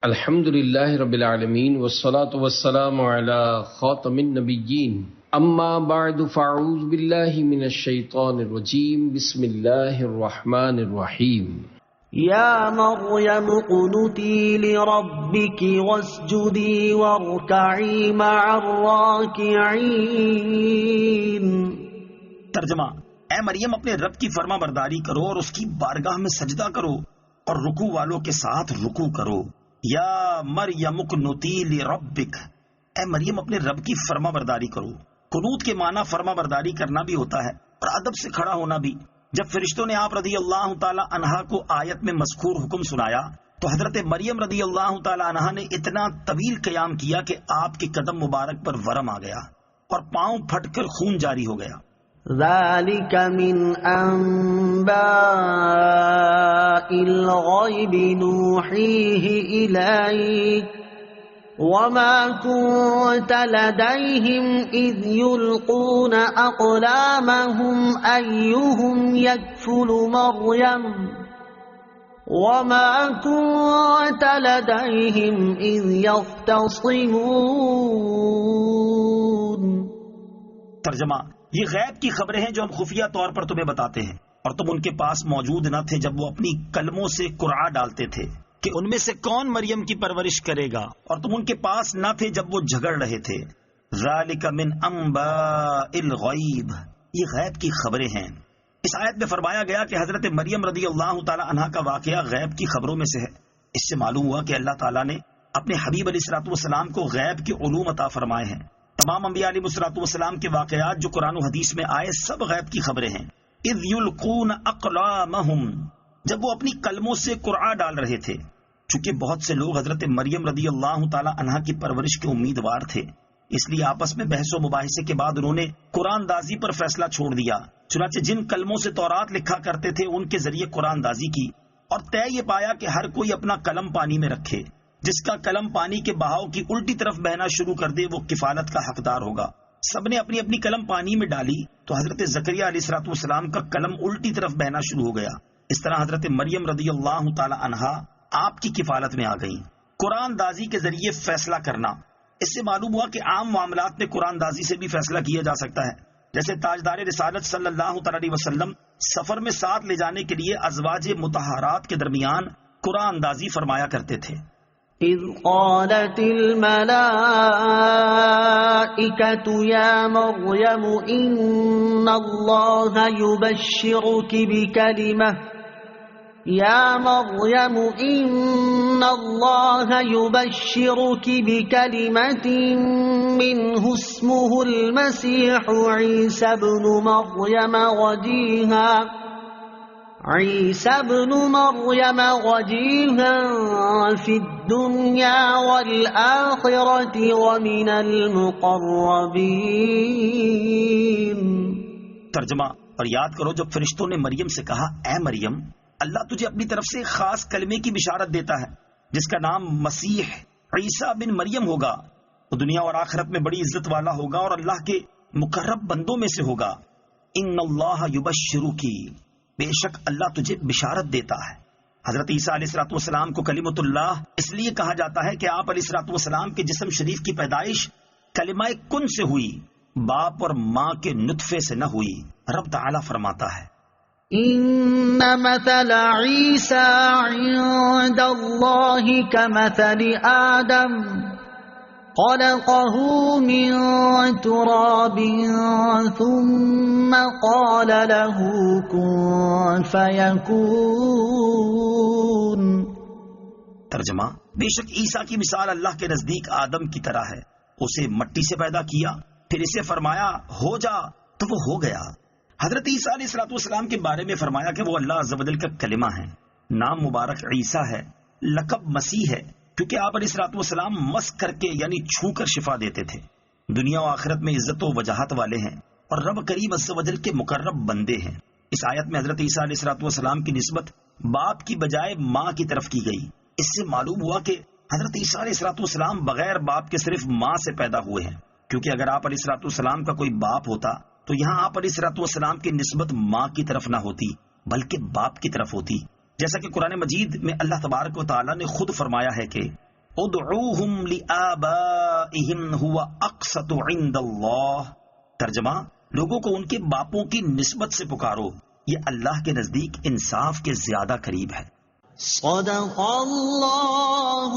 الحمد للہ رب العالمین والصلاة والسلام علی خاتم النبیین اما بعد فاعوذ باللہ من الشیطان الرجیم بسم اللہ الرحمن الرحیم یا مریم اقنتی لربک واسجدی وارکعی مع الراکعین۔ ترجمہ: اے مریم اپنے رب کی فرما برداری کرو اور اس کی بارگاہ میں سجدہ کرو اور رکوع والوں کے ساتھ رکوع کرو۔ یا مریم اقنتی لربک، اے مریم اپنے رب کی فرما برداری کرو۔ قنوت کے معنی فرما برداری کرنا بھی ہوتا ہے اور ادب سے کھڑا ہونا بھی۔ جب فرشتوں نے آپ رضی اللہ تعالی عنہا کو آیت میں مذکور حکم سنایا تو حضرت مریم رضی اللہ تعالی عنہا نے اتنا طویل قیام کیا کہ آپ کے قدم مبارک پر ورم آ گیا اور پاؤں پھٹ کر خون جاری ہو گیا۔ ذالک من انباء الغیب نوحیہ الیک وما كنت لديهم اذ يلقون اقلامهم ايهم يكفل مريم وما كنت لديهم اذ يختصمون۔ ترجمہ: یہ غیب کی خبریں ہیں جو ہم خفیہ طور پر تمہیں بتاتے ہیں، اور تم ان کے پاس موجود نہ تھے جب وہ اپنی کلموں سے قرعہ ڈالتے تھے کہ ان میں سے کون مریم کی پرورش کرے گا، اور تم ان کے پاس نہ تھے جب وہ جھگڑ رہے تھے۔ ذالک من انباء الغیب، یہ غیب کی خبریں ہیں۔ اس آیت میں فرمایا گیا کہ حضرت مریم رضی اللہ تعالی عنہا کا واقعہ غیب کی خبروں میں سے ہے۔ اس سے معلوم ہوا کہ اللہ تعالیٰ نے اپنے حبیب علیہ الصلوۃ والسلام کو غیب کے علوم عطا فرمائے ہیں۔ تمام انبیاء علیہ الصلوۃ والسلام کے واقعات جو قرآن و حدیث میں آئے سب غیب کی خبریں ہیں۔ اذ یلقون اقلامہم، جب وہ اپنی قلموں سے قرعہ ڈال رہے تھے۔ چونکہ بہت سے لوگ حضرت مریم رضی اللہ تعالی عنہا کی پرورش کے امیدوار تھے، اس لیے آپس میں بحث و مباحثے کے بعد انہوں نے قرآن دازی پر فیصلہ چھوڑ دیا۔ چنانچہ جن کلموں سے تورات لکھا کرتے تھے ان کے ذریعے قرآن دازی کی، اور طے یہ پایا کہ ہر کوئی اپنا قلم پانی میں رکھے۔ جس کا قلم پانی کے بہاؤ کی الٹی طرف بہنا شروع کر دے وہ کفالت کا حقدار ہوگا۔ سب نے اپنی اپنی قلم پانی میں ڈالی تو حضرت زکریا علیہ الصلوۃ والسلام کا قلم الٹی طرف بہنا شروع ہو گیا۔ اس طرح حضرت مریم رضی اللہ تعالی عنہا آپ کی کفالت میں آ گئیں۔ قرآن دازی کے ذریعے فیصلہ کرنا، اس سے معلوم ہوا کہ عام معاملات میں قرآن دازی سے بھی فیصلہ کیا جا سکتا ہے۔ جیسے تاجدار رسالت صلی اللہ تعالی علیہ وسلم سفر میں ساتھ لے جانے کے لیے ازواج مطہرات کے درمیان قرآن دازی فرمایا کرتے تھے۔ اذ قالت الملائکۃ یا مریم ان اللہ یبشرک بکلمہ یا مریم ان اللہ یبشرک بکلمۃ منہ اسمہ المسیح عیسی ابن مریم وجیہا فی الدنیا والآخرۃ ومن المقربین۔ ترجمہ: اور یاد کرو جب فرشتوں نے مریم سے کہا اے مریم، اللہ تجھے اپنی طرف سے ایک خاص کلمے کی بشارت دیتا ہے جس کا نام مسیح عیسیٰ بن مریم ہوگا۔ وہ دنیا اور آخرت میں بڑی عزت والا ہوگا اور اللہ کے مقرب بندوں میں سے ہوگا۔ ان اللہ یبشرکی، بے شک اللہ تجھے بشارت دیتا ہے۔ حضرت عیسیٰ علیہ الصلوۃ والسلام کو کلمۃ اللہ اس لیے کہا جاتا ہے کہ آپ علیہ الصلوۃ والسلام کے جسم شریف کی پیدائش کلمہ کن سے ہوئی، باپ اور ماں کے نطفے سے نہ ہوئی۔ رب تعالیٰ فرماتا ہے ان مثل عیسی عند اللہ کمثل آدم خلقه من تراب ثم قال له كن فيكون۔ ترجمہ: بے شک عیسیٰ کی مثال اللہ کے نزدیک آدم کی طرح ہے۔ اسے مٹی سے پیدا کیا، پھر اسے فرمایا ہو جا تو وہ ہو گیا۔ حضرت عیسیٰ علیہ الصلوۃ والسلام کے بارے میں فرمایا کہ وہ اللہ عز و جل کا کلمہ ہے۔ نام مبارک عیسیٰ ہے، لقب مسیح ہے، کیونکہ آپ علیہ الصلوۃ والسلام مس کر کے یعنی چھو کر شفا دیتے تھے۔ دنیا و آخرت میں عزت و وجاہت والے ہیں اور رب کریم عز و جل کے مقرب بندے ہیں۔ اس آیت میں حضرت عیسیٰ علیہ الصلوۃ والسلام کی نسبت باپ کی بجائے ماں کی طرف کی گئی۔ اس سے معلوم ہوا کہ حضرت عیسیٰ علیہ الصلوۃ والسلام بغیر باپ کے صرف ماں سے پیدا ہوئے ہیں، کیونکہ اگر آپ علیہ الصلوۃ والسلام کا کوئی باپ ہوتا تو یہاں آپ علیہ الصلوۃ والسلام کی نسبت ماں کی طرف نہ ہوتی بلکہ باپ کی طرف ہوتی، جیسا کہ قرآن مجید میں اللہ تبارک و تعالیٰ نے خود فرمایا ہے کہ ادعوہم لآبائہم هو اقسط عند اللہ. ترجمہ: لوگوں کو ان کے باپوں کی نسبت سے پکارو، یہ اللہ کے نزدیک انصاف کے زیادہ قریب ہے. صدق اللہ